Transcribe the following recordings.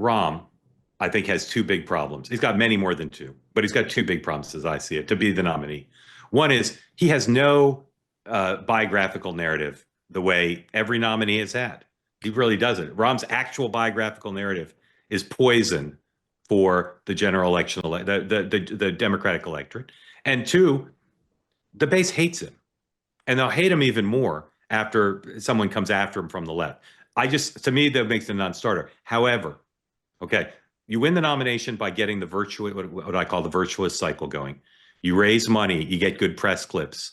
Rahm, I think, has two big problems. He's got many more than two, but he's got two big problems as I see it to be the nominee. One is he has no biographical narrative the way every nominee has had. He really doesn't. Rahm's actual biographical narrative is poison for the general election, the Democratic electorate. And two, the base hates him, and they'll hate him even more after someone comes after him from the left. To me, that makes it a non-starter. However, okay, you win the nomination by getting the virtuous, what I call the virtuous cycle going. You raise money, you get good press clips,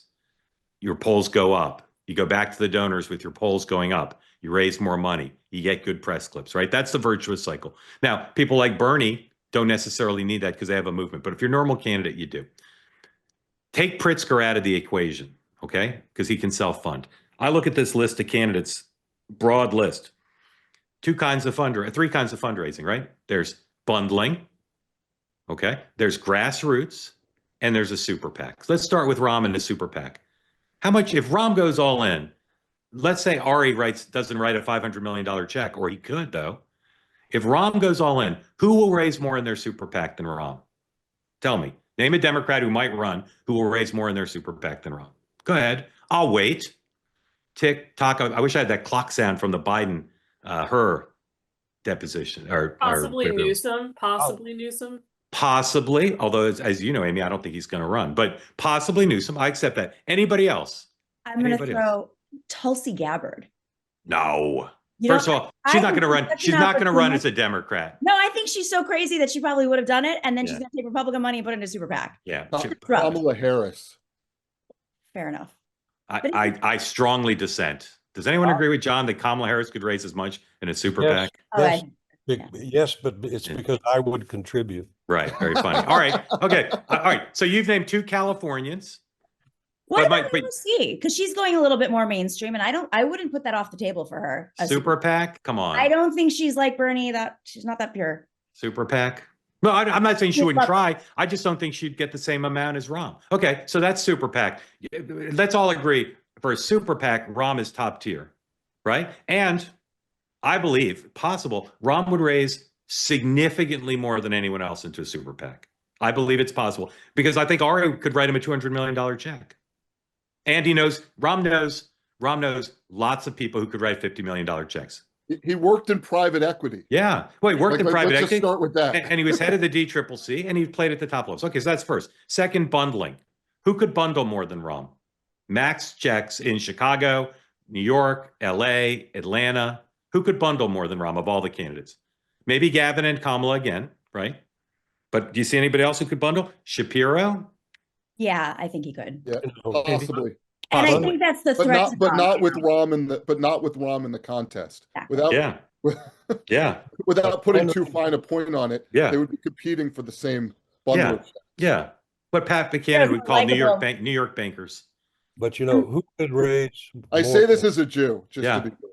your polls go up. You go back to the donors with your polls going up. You raise more money, you get good press clips, right? That's the virtuous cycle. Now, people like Bernie don't necessarily need that because they have a movement. But if you're a normal candidate, you do. Take Pritzker out of the equation, okay? Because he can self-fund. I look at this list of candidates, broad list. Three kinds of fundraising, right? There's bundling, okay? There's grassroots, and there's a super PAC. Let's start with Rahm and the super PAC. How much, if Rahm goes all in, let's say Ari doesn't write a $500 million check, or he could though. If Rahm goes all in, who will raise more in their super PAC than Rahm? Tell me. Name a Democrat who might run who will raise more in their super PAC than Rahm. Go ahead. I'll wait. Tick tock. I wish I had that clock sound from the Biden her deposition or possibly Newsom. Possibly Newsom. Possibly, although as you know, Amy, I don't think he's going to run, but possibly Newsom. I accept that. Anybody else? I'm going to throw Tulsi Gabbard. No. First of all, she's not going to run. She's not going to run as a Democrat. No, I think she's so crazy that she probably would have done it, and then she's going to take Republican money and put it into super PAC. Yeah. Kamala Harris. Fair enough. I strongly dissent. Does anyone agree with John that Kamala Harris could raise as much in a super PAC? Yes, yes, but it's because I would contribute. Right. Very funny. All right. Okay. All right. So you've named two Californians. What about AOC? Because she's going a little bit more mainstream, and I wouldn't put that off the table for her. Super PAC? Come on. I don't think she's like Bernie. That she's not that pure. Super PAC? No, I'm not saying she wouldn't try. I just don't think she'd get the same amount as Rahm. Okay, so that's super PAC. Let's all agree for a super PAC, Rahm is top tier, right? And I believe possible Rahm would raise significantly more than anyone else into a super PAC. I believe it's possible because I think Ari could write him a $200 million check. And Rahm knows lots of people who could write $50 million checks. He worked in private equity. Yeah. Well, he worked in private equity. Let's start with that. And he was head of the DCCC, and he played at the top levels. Okay, so that's first. Second, bundling. Who could bundle more than Rahm? Max checks in Chicago, New York, LA, Atlanta. Who could bundle more than Rahm of all the candidates? Maybe Gavin and Kamala again, right? But do you see anybody else who could bundle? Shapiro? Yeah, I think he could. Yeah, possibly. And I think that's the threat. But not with Rahm in the contest. Without without putting too fine a point on it, they would be competing for the same bundle. Yeah. What Pat Buchanan would call New York bankers. But who could raise? I say this as a Jew, just to be clear.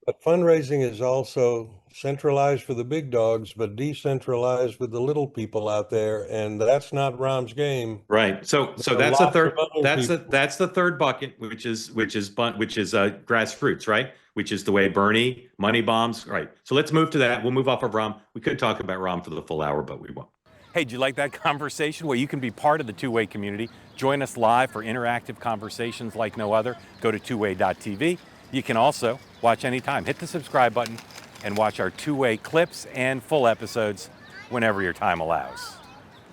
But fundraising is also centralized for the big dogs, but decentralized with the little people out there, and that's not Rahm's game. Right. So that's the third. That's the third bucket, which is grassroots, right? Which is the way Bernie money bombs. Right. So let's move to that. We'll move off of Rahm. We could talk about Rahm for the full hour, but we won't. Hey, did you like that conversation? Well, you can be part of the two-way community. Join us live for interactive conversations like no other. Go to twoway.tv. You can also watch anytime. Hit the subscribe button and watch our two-way clips and full episodes whenever your time allows.